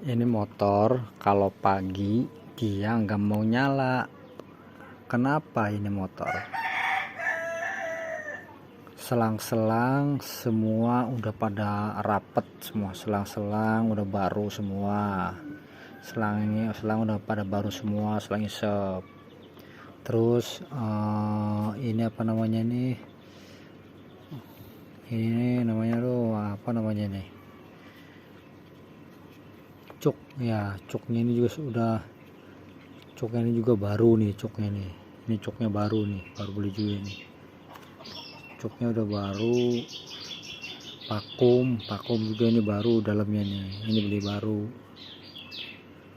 Ini motor kalau pagi dia nggak mau nyala. Kenapa ini motor? Selang-selang semua udah pada rapet semua, selang-selang udah baru semua. Selang udah pada baru semua, selang isep. Terus ini apa namanya nih? Ini namanya tuh apa namanya nih? Cuk ya, cuknya ini juga sudah, cuknya ini juga baru nih, cuknya nih, ini cuknya baru nih, baru beli juga nih, cuknya udah baru, vakum juga ini baru dalamnya nih, ini beli baru.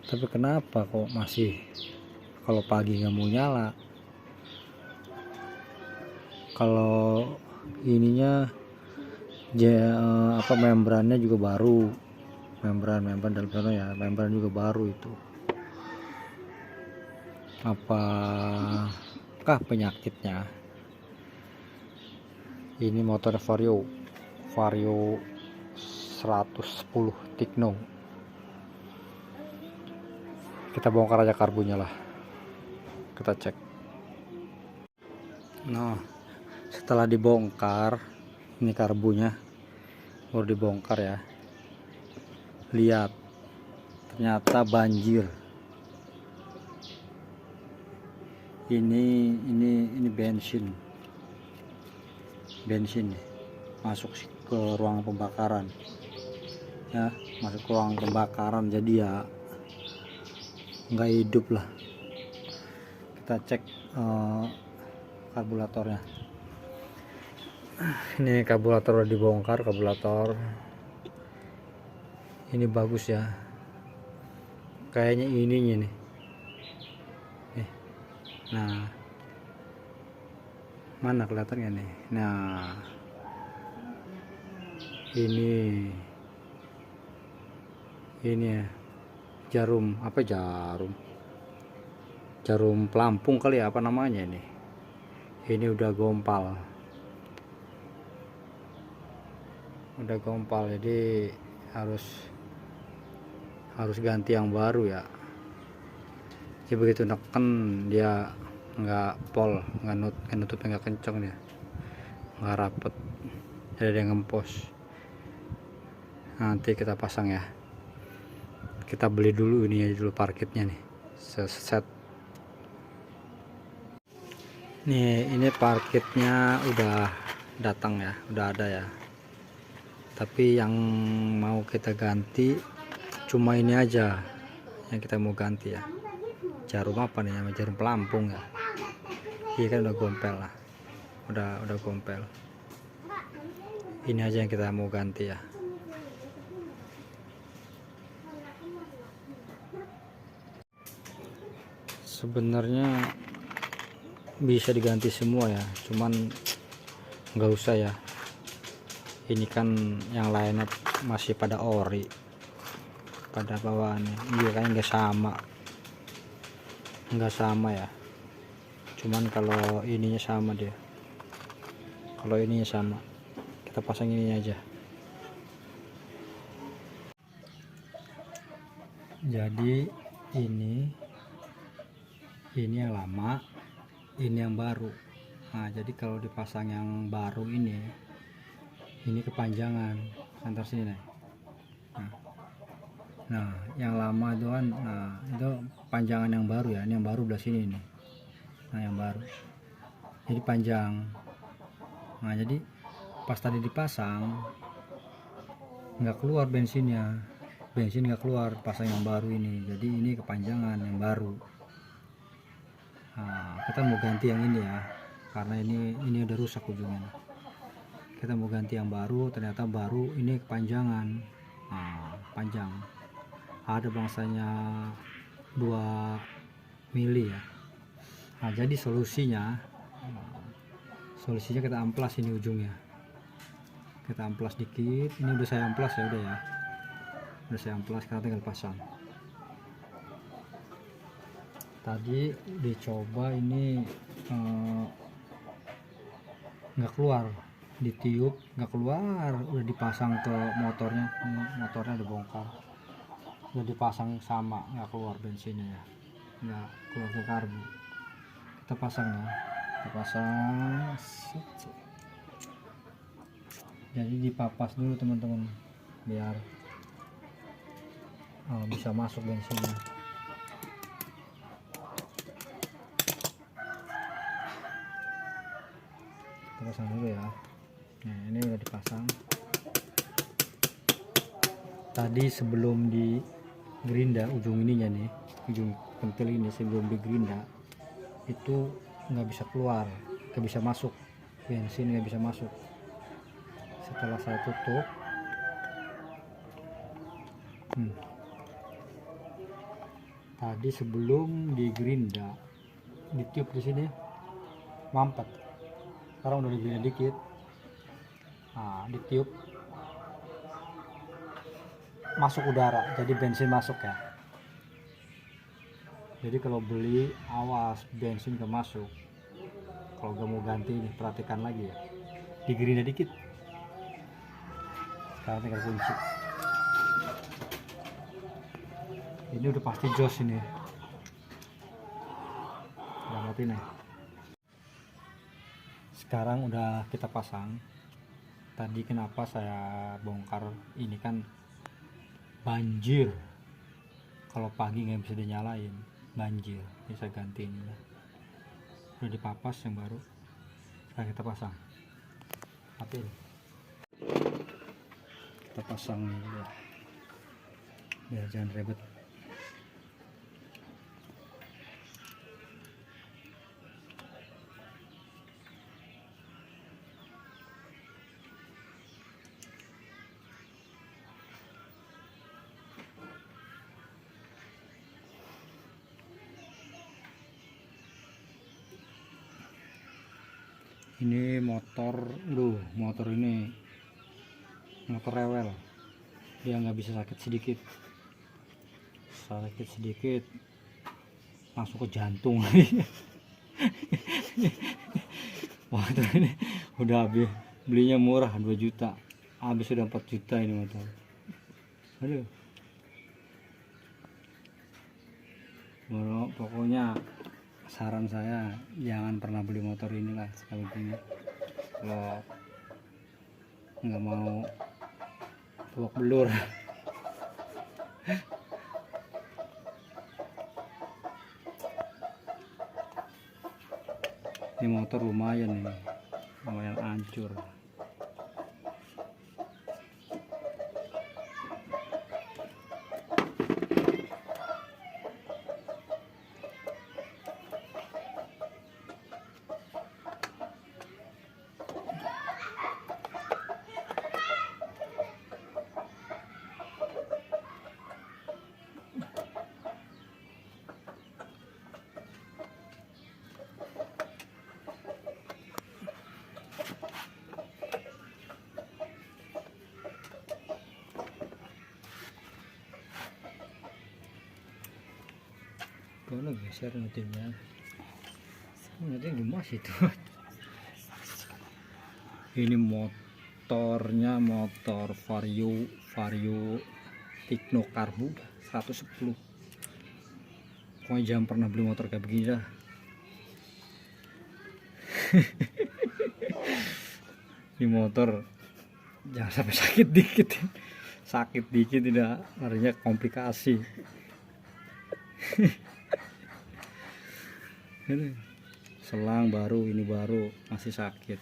Tapi kenapa kok masih kalau pagi nggak mau nyala? Kalau ininya membrannya juga baru, membran dalam sana ya, membran juga baru itu. Apakah penyakitnya? Ini motor Vario 110 Tigno. Kita bongkar aja karbunya lah, kita cek. Nah, setelah dibongkar, ini karbunya baru dibongkar ya. Lihat, ternyata banjir. Ini bensin nih masuk ke ruang pembakaran ya, masuk ke ruang pembakaran, jadi ya nggak hidup lah. Kita cek karburatornya. Ini karburator udah dibongkar, karburator ini bagus ya, kayaknya ininya nih. Nah, mana kelihatannya nih? Nah, ini ya, jarum pelampung kali ya, apa namanya ini udah gompal, jadi harus ganti yang baru ya. Jadi begitu neken dia nggak pol, nggak nutupnya nggak kenceng, dia nggak rapet, jadi dia ngempos. Nanti kita pasang ya, kita beli dulu ini aja dulu, parkitnya nih set nih. Ini parkitnya udah datang ya, udah ada ya, tapi yang mau kita ganti cuma ini aja yang kita mau ganti ya. Jarum apa nih, jarum pelampung ya. Iya kan udah gompel lah, udah gompel. Ini aja yang kita mau ganti ya. Sebenarnya bisa diganti semua ya, cuman nggak usah ya. Ini kan yang lainnya masih pada ori, pada bawaannya. Iya kan nggak sama ya, cuman kalau ininya sama dia, kalau ininya sama, kita pasang ini aja. Jadi ini yang lama, ini yang baru. Nah, jadi kalau dipasang yang baru ini kepanjangan antar sini nih. Nah, yang lama itu kan, nah itu panjangan yang baru ya, ini yang baru belah sini nih. Nah, yang baru jadi panjang. Nah, jadi pas tadi dipasang nggak keluar bensin nggak keluar, pasang yang baru ini, jadi ini kepanjangan yang baru. Nah, kita mau ganti yang ini ya, karena ini udah rusak ujungnya. Kita mau ganti yang baru, ternyata baru ini kepanjangan. Nah, panjang, ada bangsanya 2 mili ya. Nah, jadi solusinya kita amplas ini ujungnya, kita amplas dikit. Ini udah saya amplas ya, udah saya amplas, kita tinggal pasang. Tadi dicoba ini nggak keluar, ditiup nggak keluar, udah dipasang ke motornya. Motornya udah bongkar. udah dipasang sama, nggak keluar bensinnya ya, nggak keluar ke karbu. Kita pasang ya, kita pasang. Jadi dipapas dulu teman-teman biar bisa masuk bensinnya. Kita pasang dulu ya. Nah ini udah dipasang. Tadi sebelum di gerinda ujung ininya nih, ujung pentil ini sebelum di gerinda itu nggak bisa keluar, nggak bisa masuk bensin, nggak bisa masuk. Setelah saya tutup, tadi sebelum di gerinda ditiup di sini mampet, sekarang udah digerinda dikit, nah ditiup masuk udara, jadi bensin masuk ya. Jadi kalau beli awas bensin ke masuk. Kalau gak mau ganti nih, perhatikan lagi ya, digerinda dikit. Sekarang tinggal kunci. Ini udah pasti jos ini, udah mati nih. Sekarang udah kita pasang. Tadi kenapa saya bongkar ini, kan banjir, kalau pagi nggak bisa dinyalain, banjir. Bisa ganti ini ya. Udah dipapas yang baru, sekarang kita pasang. Apil kita pasang nih ya, biar jangan ribet. Ini motor ini motor rewel, dia nggak bisa sakit sedikit langsung ke jantung. Motor ini udah habis, belinya murah 2 juta, habis sudah 4 juta ini motor. Aduh, pokoknya saran saya jangan pernah beli motor inilah sekali gini. Kalau nggak mau tuak belur. Ini motor lumayan hancur. Kalau geser mesinnya, nanti gemas itu. Ini motornya motor Vario Tekno Karbu 110. Pokoknya jangan pernah beli motor kayak begini dah. Ini motor jangan sampai sakit dikit tidak, artinya komplikasi. Ini selang baru, ini baru masih sakit,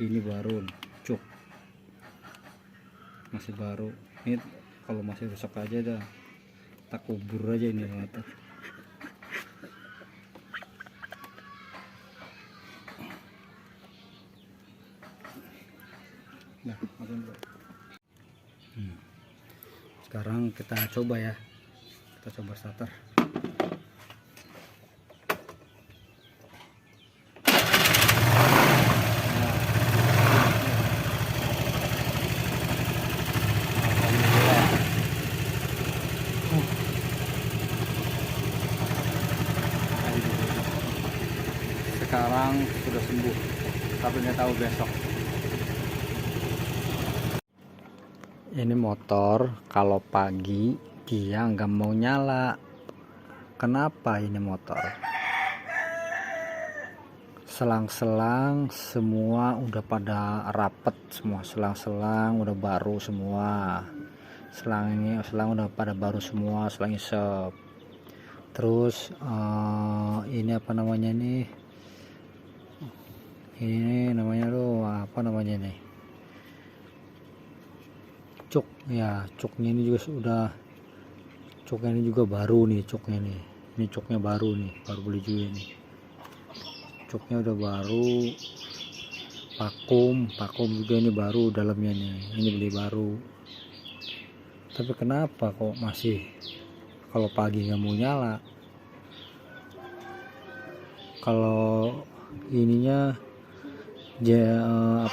ini baru cuk masih baru. Ini kalau masih rusak aja dah, tak kubur aja ini motor. Nah, sekarang kita coba ya, kita coba starter. Sekarang sudah sembuh, tapi nggak tahu besok. Ini motor kalau pagi Dia nggak mau nyala. Kenapa ini motor? Selang-selang semua udah pada rapet semua, selang-selang udah baru semua, selang udah pada baru semua, selang isep. Terus ini apa namanya nih, ini namanya tuh apa namanya nih, cuk ya, cuknya ini juga sudah, cuknya ini juga baru nih, cuknya nih, ini cuknya baru nih, baru beli juga nih, cuknya udah baru, vakum juga ini baru dalamnya nih, ini beli baru. Tapi kenapa kok masih kalau pagi nggak mau nyala? Kalau ininya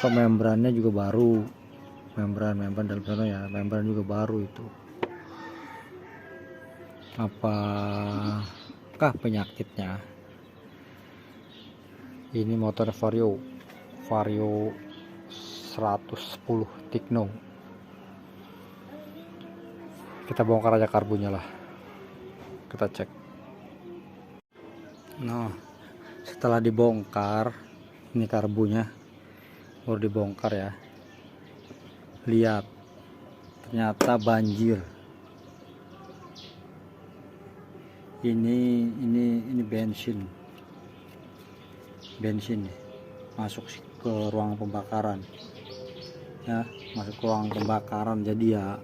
membrannya juga baru, membran dalam sana ya, membran juga baru itu. Apakah penyakitnya? Ini motor Vario 110 Tigno. Kita bongkar aja karbunya lah, kita cek. Nah, setelah dibongkar, ini karbunya baru dibongkar ya, lihat ternyata banjir. Ini bensin nih masuk ke ruang pembakaran ya, masuk ke ruang pembakaran, jadi ya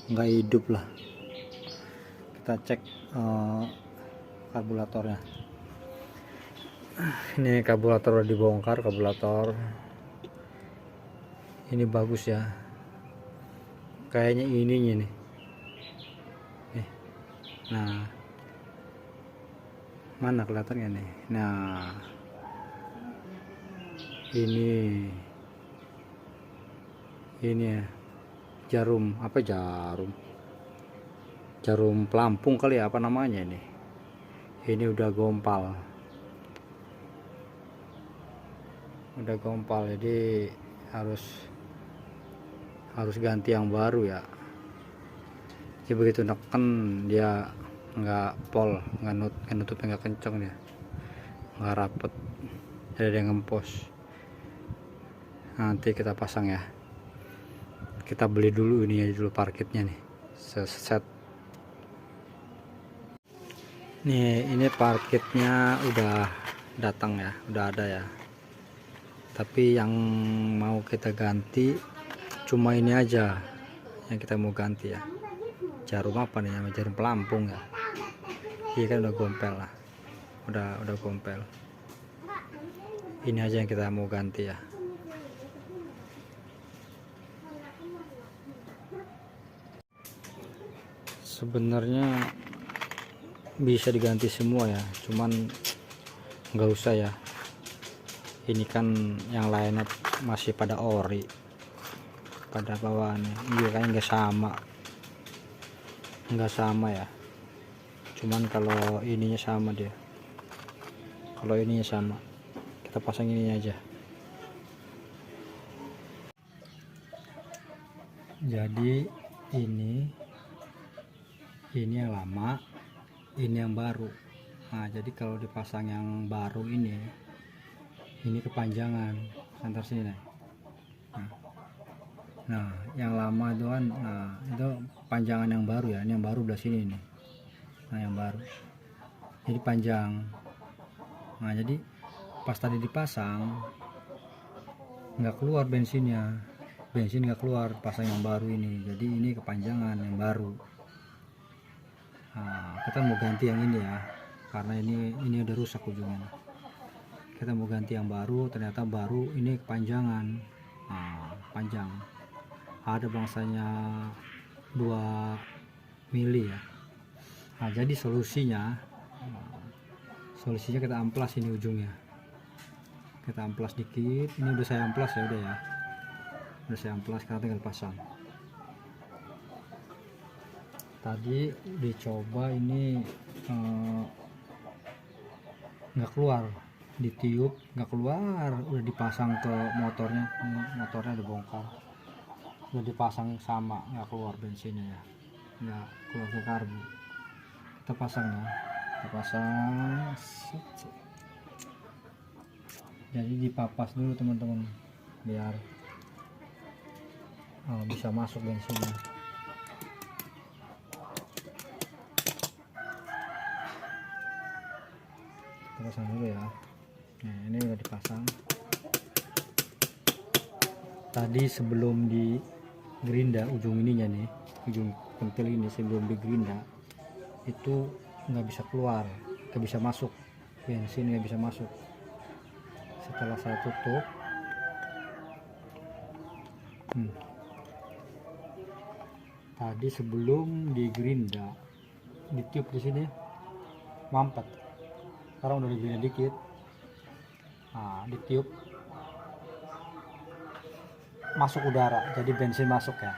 nggak hidup lah. Kita cek karburatornya. Ini karburator udah dibongkar, karburator ini bagus ya, kayaknya ininya nih. Nah, mana kelihatannya nih? Nah, ini ya, jarum pelampung kali ya, apa namanya ini udah gompal, jadi harus ganti yang baru ya. Jadi begitu neken dia nggak pol, nggak nutupnya nggak kenceng, dia nggak rapet, jadi dia ngempos. Nanti kita pasang ya, kita beli dulu ini aja dulu parkitnya nih, set nih. Ini parkitnya udah datang ya, udah ada ya, tapi yang mau kita ganti cuma ini aja yang kita mau ganti ya. Jarum apa nih namanya, jarum pelampung ya. Iya kan udah gompel lah, udah gompel. Ini aja yang kita mau ganti ya. Sebenarnya bisa diganti semua ya, cuman nggak usah ya. Ini kan yang lainnya masih pada ori, pada bawaannya. Iya kan nggak sama ya, cuman kalau ininya sama dia, kalau ininya sama, kita pasang ini aja. Jadi ini yang lama, ini yang baru. Nah, jadi kalau dipasang yang baru ini kepanjangan antar sini nih. Nah, yang lama itu kan, nah itu panjangan yang baru ya, ini yang baru belah sini nih. Nah, yang baru jadi panjang. Nah, jadi pas tadi dipasang nggak keluar bensin nggak keluar, pasang yang baru ini, jadi ini kepanjangan yang baru. Nah, kita mau ganti yang ini ya, karena ini udah rusak ujungnya. Kita mau ganti yang baru, ternyata baru ini kepanjangan. Nah, panjang, ada bangsanya 2 mili ya. Nah, jadi solusinya kita amplas ini ujungnya, kita amplas dikit. Ini udah saya amplas ya, udah saya amplas, sekarang tinggal pasang. Tadi dicoba ini nggak keluar, ditiup nggak keluar, udah dipasang ke motornya. Motornya udah bongkar, udah dipasang sama, nggak keluar bensinnya ya. nggak keluar ke karbu. Kita pasang ya, kita pasang. Jadi dipapas dulu teman-teman biar bisa masuk bensinnya. Kita pasang dulu ya. Nah, ini udah dipasang. Tadi sebelum di gerinda ujung ininya nih, ujung pentil ini sebelum di gerinda itu nggak bisa keluar, nggak bisa masuk, bensin nggak bisa masuk. Setelah saya tutup, tadi sebelum di gerinda ditiup di sini mampet. Sekarang udah digerinda dikit, nah ditiup masuk udara, jadi bensin masuk ya.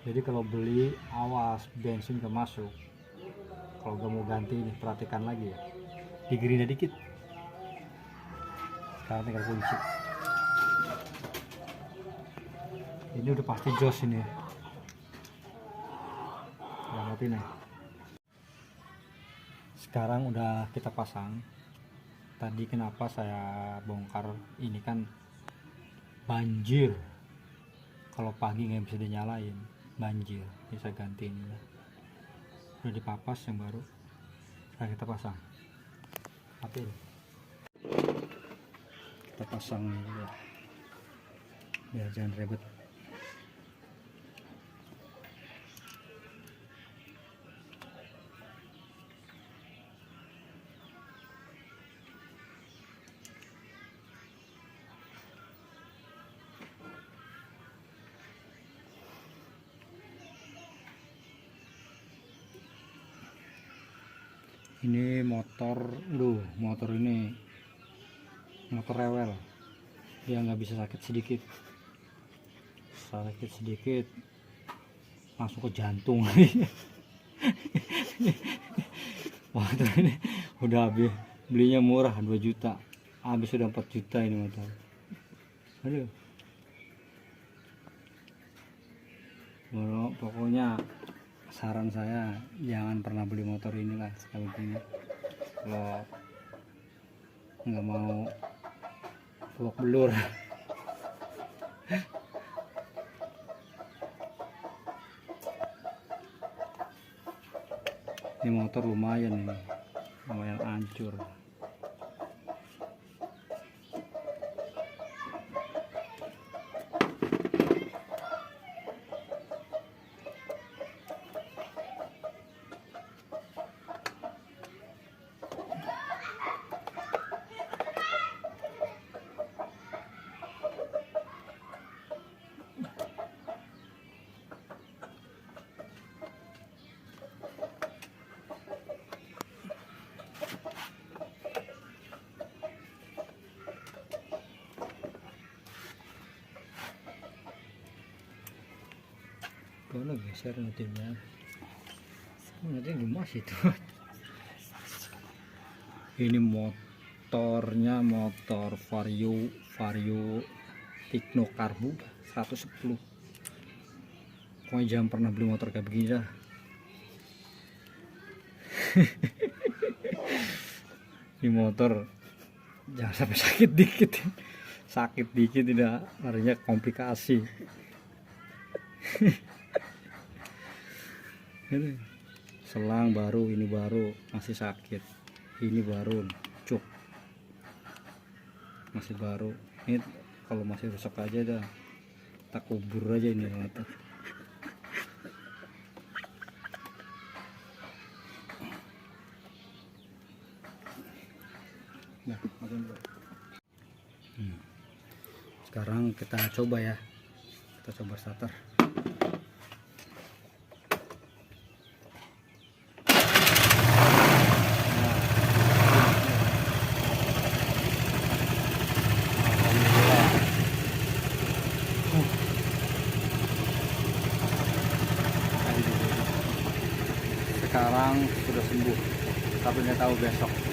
Jadi kalau beli awas bensin gak masuk. Kalau gak mau ganti ini perhatikan lagi ya, digerinda dikit. Sekarang tinggal kunci. Ini udah pasti jos ini. Udah mati nih. Sekarang udah kita pasang. Tadi kenapa saya bongkar ini kan banjir. Kalau pagi nggak bisa dinyalain, banjir. Bisa ganti ini. Udah dipapas yang baru. Sekarang kita pasang. Apil. Kita pasang ya. Biar jangan ribet. Ini motor ini motor rewel, dia nggak bisa sakit sedikit masuk ke jantung. Motor ini udah habis, belinya murah 2 juta, habis sudah 4 juta ini motor. Aduh, pokoknya saran saya jangan pernah beli motor inilah sekali ini. Kalau nggak mau vlog belur. Ini motor lumayan hancur. Kalau geser nantinya, nanti gemas itu. Ini motornya motor Vario Tigno Karbu 110. Pokoknya jangan pernah beli motor kayak begini dah. Ini motor jangan sampai sakit dikit tidak, larinya komplikasi. Ini selang baru, ini baru masih sakit, ini baru cuk masih baru. Ini kalau masih rusak aja dah, tak kubur aja ini motor. Nah, sekarang kita coba ya, kita coba starter. Sekarang sudah sembuh, tapi nggak tahu besok.